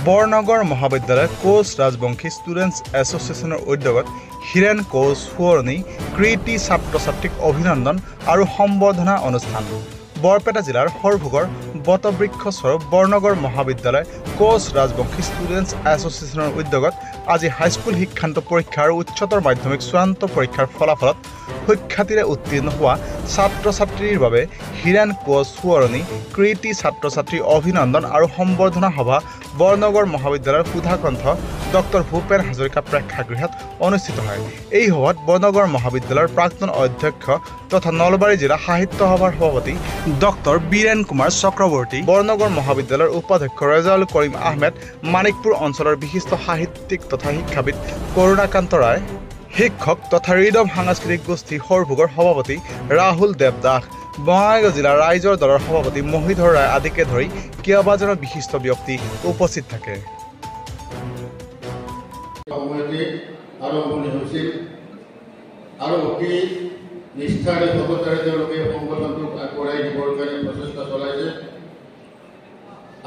বৰনগৰ মহাবিদ্যালয় কোচ ৰাজবংশী ষ্টুডেণ্টছ এছ'চিয়েশ্যনৰ উদ্যোগত হীৰেণ কোচ সোঁৱৰণী কৃতি ছাত্ৰ ছাত্ৰীক অভিনন্দন আৰু সম্বৰ্ধনা অনুষ্ঠান। বৰপেটা জিলাৰ সৰভোগৰ বটবৃক্ষস্বৰূপ বৰনগৰ মহাবিদ্যালয় কোচ ৰাজবংশী ষ্টুডেণ্টছ এছ'চিয়েশ্যনৰ উদ্যোগত আজি হাইস্কুল শিক্ষান্ত পৰীক্ষা আৰু উচ্চতৰ মাধ্যমিক চূড়ান্ত পৰীক্ষাৰ ফলাফলত সুখ্যাতিৰে উত্তীৰ্ণ হোৱা ছাত্ৰ ছাত্ৰীৰ বাবে হীৰেণ কোচ সোঁৱৰণী কৃতি ছাত্ৰ ছাত্ৰী অভিনন্দন আৰু সম্বৰ্ধনা সভা বৰনগৰ মহাবিদ্যালয়ৰ সুধাকণ্ঠ ডক্টৰ ভূপেন হাজৰিকা প্ৰেক্ষাগৃহত অনুষ্ঠিত হয়। এই সভাত বৰনগৰ মহাবিদ্যালয়ৰ প্ৰাক্তন অধ্যক্ষ তথা নলবাৰী জিলা সাহিত্য সভাৰ সভাপতি ডক্টৰ বীৰেণ কুমাৰ চক্ৰৱৰ্তী, বৰনগৰ মহাবিদ্যালয়ৰ উপাধ্যক্ষ ৰেজাউল কৰিম আহমেদ, মানিকপুৰ অঞ্চলৰ বিশিষ্ট সাহিত্যিক তথা শিক্ষাবিদ কৰুণাকান্ত ৰায়, শিক্ষক তথা ৰিদম সাংস্কৃতিক গোষ্ঠী সৰভোগৰ সভাপতি ৰাহুল দেৱ দাস, বঙাইগাঁও জিলাৰ ৰাইজৰ দলৰ সভাপতি মহিধৰ ৰায় আদিকে ধৰি কেইবাজনো বিশিষ্ট ব্যক্তি উপস্থিত থাকে। নিষ্ঠাৰে সততাৰে তেওঁলোকে সংগঠনটোক আগবঢ়াই দিবৰ কাৰণে প্ৰচেষ্টা চলাইছে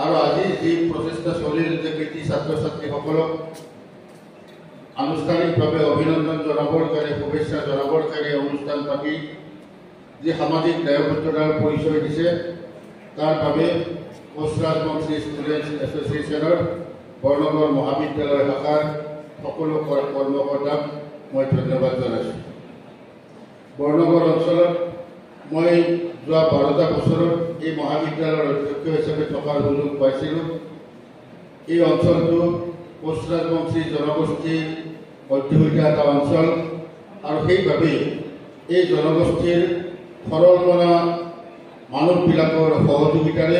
আৰু আজি যি প্ৰচেষ্টা চলিল যে কৃতি ছাত্ৰ ছাত্ৰীসকলক আনুষ্ঠানিকভাৱে অভিনন্দন জনাবৰ কাৰণে শুভেচ্ছা জনাবৰ কাৰণে অনুষ্ঠান পাতি যি সামাজিক দায়বদ্ধতাৰ পৰিচয় দিছে তাৰ বাবে কোচ ৰাজবংশী ষ্টুডেণ্টছ এছ'চিয়েশ্যনৰ বৰনগৰ মহাবিদ্যালয় শাখাৰ সকলো কৰ্মকৰ্তাক মই ধন্যবাদ জনাইছোঁ। বৰনগৰ অঞ্চলত মই যোৱা 12টা বছৰত এই মহাবিদ্যালয়ৰ অধ্যক্ষ হিচাপে থকাৰ সুযোগ পাইছিলোঁ। এই অঞ্চলটো কোচ ৰাজবংশী জনগোষ্ঠীৰ অধ্যুষিত এটা অঞ্চল আৰু সেইবাবেই এই জনগোষ্ঠীৰ সৰলমনা মানুহবিলাকৰ সহযোগিতাৰে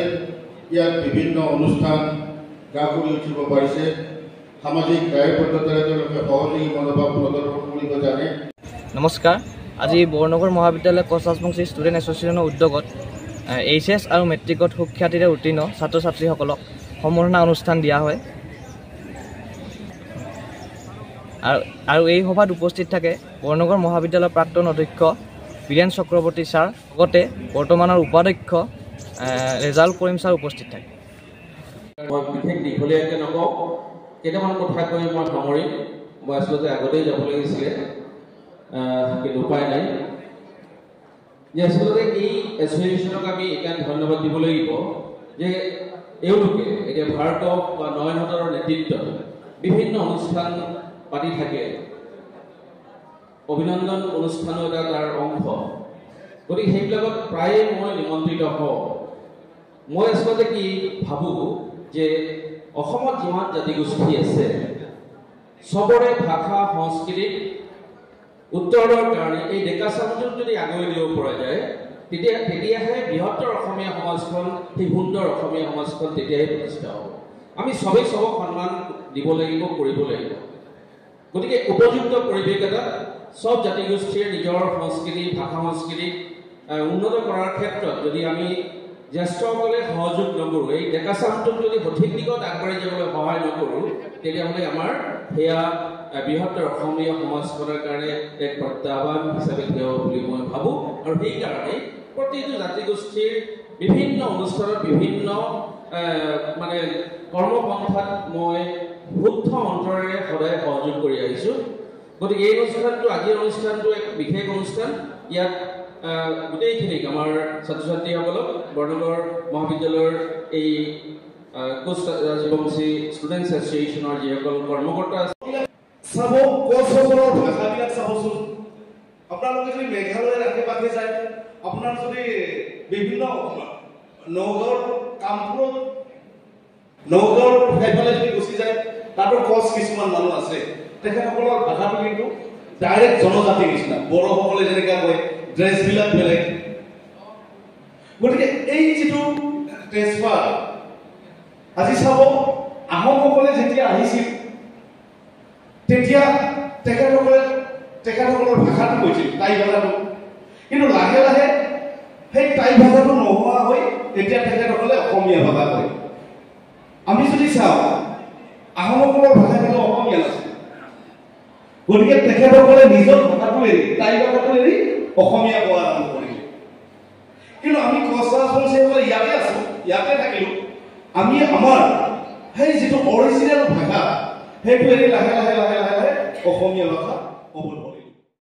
ইয়াত বিভিন্ন অনুষ্ঠান গা কৰি উঠিব পাৰিছে। সামাজিক দায়বদ্ধতাৰে তেওঁলোকে সহযোগী মনোভাৱ প্ৰদৰ্শন কৰিব জানে। নমস্কাৰ। আজি বৰনগৰ মহাবিদ্যালয় কোচ ৰাজবংশী ষ্টুডেণ্ট এছ'চিয়েশ্যনৰ উদ্যোগত এইচএছ আৰু মেট্ৰিকত সুখ্যাতিৰে উত্তীৰ্ণ ছাত্ৰ ছাত্ৰীসকলক সম্বৰ্ধনা অনুষ্ঠান দিয়া হয় আৰু এই সভাত উপস্থিত থাকে বৰনগৰ মহাবিদ্যালয়ৰ প্ৰাক্তন অধ্যক্ষ বীৰেণ চক্ৰৱৰ্তী ছাৰ, লগতে বৰ্তমানৰ উপাধ্যক্ষ ৰেজাউল কৰিম ছাৰ উপস্থিত থাকে। মই বিশেষ দীঘলীয়াকৈ নকওঁ, কেইটামান কথা কৈ মই সামৰিম। মই আচলতে আগতেই যাব লাগিছিলে, কিন্তু উপায় নাই। যে আচলতে এই এছ'চিয়েশ্যনক আমি এইকাৰণে ধন্যবাদ দিব লাগিব যে এওঁলোকে এতিয়া ভাৰতক বা নয়নহঁতৰ নেতৃত্বত বিভিন্ন অনুষ্ঠান পাতি থাকে। অভিনন্দন অনুষ্ঠানো এটা তাৰ অংশ, গতিকে সেইবিলাকত প্ৰায়ে মই নিমন্ত্ৰিত হওঁ। মই আচলতে কি ভাবোঁ যে অসমত যিমান জাতিগোষ্ঠী আছে চবৰে ভাষা সংস্কৃতিক উত্তৰণৰ কাৰণে এই ডেকা চামটোক যদি আগুৱাই দিব পৰা যায় তেতিয়াহে বৃহত্তৰ অসমীয়া সমাজখন, সেই সুন্দৰ অসমীয়া সমাজখন তেতিয়াহে প্ৰতিষ্ঠা হ'ব। আমি চবেই চবক সন্মান দিব লাগিব, কৰিব লাগিব। গতিকে উপযুক্ত পৰিৱেশ এটাত চব জাতিগোষ্ঠীৰ নিজৰ সংস্কৃতি, ভাষা সংস্কৃতিক উন্নত কৰাৰ ক্ষেত্ৰত যদি আমি জ্যেষ্ঠসকলে সহযোগ নকৰোঁ, এই ডেকা চামটোক যদি সঠিক দিশত আগবাঢ়ি যাবলৈ সহায় নকৰোঁ, তেতিয়াহ'লে আমাৰ সেয়া বৃহত্তৰ অসমীয়া সমাজখনৰ কাৰণে এক প্ৰত্যাহ্বান হিচাপে থিয় হ'ব বুলি মই ভাবোঁ। আৰু সেইকাৰণে প্ৰতিটো জাতিগোষ্ঠীৰ বিভিন্ন অনুষ্ঠানত বিভিন্ন কৰ্মপন্থাত মই শুদ্ধ অন্তৰেৰে সদায় সহযোগ কৰি আহিছোঁ। গতিকে এই অনুষ্ঠানটো, আজিৰ অনুষ্ঠানটো এক বিশেষ অনুষ্ঠান। ইয়াত গোটেইখিনিক আমাৰ ছাত্ৰ ছাত্ৰীসকলক বৰনগৰ মহাবিদ্যালয়ৰ এই কোচ ৰাজবংশী ষ্টুডেণ্টছ এছ'চিয়েশ্যনৰ যিসকল কৰ্মকৰ্তা আছে, চাব কোচসকলৰ ভাষাবিলাক চাবচোন। আপোনালোকে যদি মেঘালয়ৰ আশে পাশে যায়, আপোনাৰ যদি বিভিন্ন নগাঁৱৰ কামপুৰত, নগাঁৱৰ সেইফালে যদি গুচি যায়, তাতো কোচ কিছুমান মানুহ আছে। তেখেতসকলৰ ভাষাটো কিন্তু ডাইৰেক্ট জনজাতিৰ নিচিনা। বড়োসকলে যেনেকৈ কয়, ড্ৰেছবিলাক বেলেগ। গতিকে এই যিটো ট্ৰেন্সফাৰ, আজি চাব আহোমসকলে যেতিয়া আহিছিল তেতিয়া তেখেতসকলৰ ভাষাটো কৈছিল, টাই ভাষাটো। কিন্তু লাহে লাহে সেই টাই ভাষাটো নোহোৱা হৈ এতিয়া তেখেতসকলে অসমীয়া ভাষা কয়। আমি যদি চাওঁ আহোমসকলৰ ভাষা কিন্তু অসমীয়া নাছিল। গতিকে তেখেতসকলে নিজৰ ভাষাটো এৰি, টাই ভাষাটো এৰি অসমীয়া কোৱা আৰম্ভ কৰিলে। কিন্তু আমি কোচ ৰাজবংশীসকলে ইয়াতে আছোঁ, ইয়াতে থাকিলোঁ। আমি আমাৰ সেই যিটো অৰিজিনেল ভাষা সেইটো এৰি লাহে লাহে লাহে লাহে লাহে অসমীয়া ভাষা ক'ব ধৰিলে